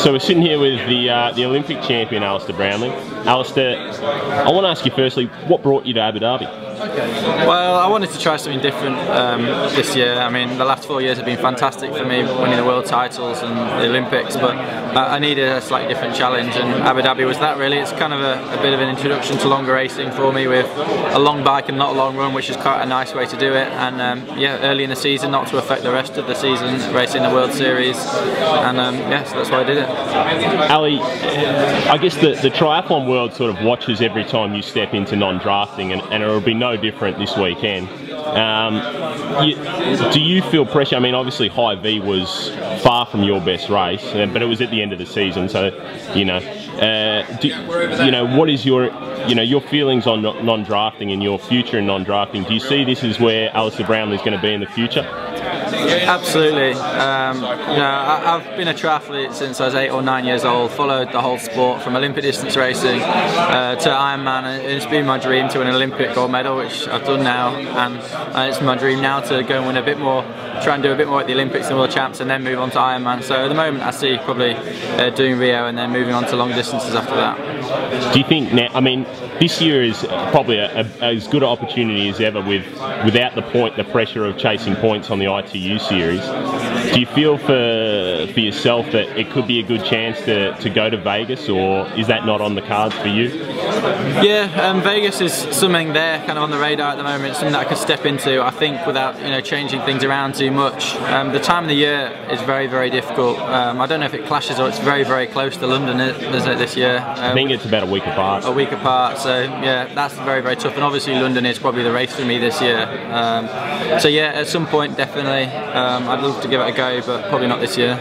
So we're sitting here with the Olympic champion, Alistair Brownlee. Alistair, I want to ask you firstly, what brought you to Abu Dhabi? Well, I wanted to try something different this year. I mean, the last 4 years have been fantastic for me, winning the world titles and the Olympics, but I needed a slightly different challenge, and Abu Dhabi was that really. It's kind of a bit of an introduction to longer racing for me, with a long bike and not a long run, which is quite a nice way to do it. And yeah, early in the season, not to affect the rest of the season, racing the World Series, and yeah, so that's why I did it. Ali, I guess the triathlon world sort of watches every time you step into non-drafting, and it will be no different this weekend. Do you feel pressure? I mean, obviously High V was far from your best race, but it was at the end of the season, so what is your feelings on non-drafting and your future in non-drafting? Do you see this as where Alistair Brownlee is going to be in the future? Absolutely. I've been a triathlete since I was 8 or 9 years old, followed the whole sport from Olympic distance racing to Ironman, and it's been my dream to win an Olympic gold medal, which I've done now, and it's my dream now to go and win a bit more, try and do a bit more at the Olympics and World Champs, and then move on to Ironman. So at the moment I see probably doing Rio and then moving on to long distances after that. Do you think now, I mean, this year is probably as good an opportunity as ever without the pressure of chasing points on the ITU series. Do you feel for yourself that it could be a good chance to go to Vegas, or is that not on the cards for you? Yeah, Vegas is something there kind of on the radar at the moment. It's something that I could step into, I think, without changing things around too much. The time of the year is very, very difficult. I don't know if it clashes or it's very, very close to London, isn't it, this year? I think it's about a week apart. A week apart, so yeah, that's very, very tough. And obviously London is probably the race for me this year. So yeah, at some point definitely, I'd love to give it a go, but probably not this year.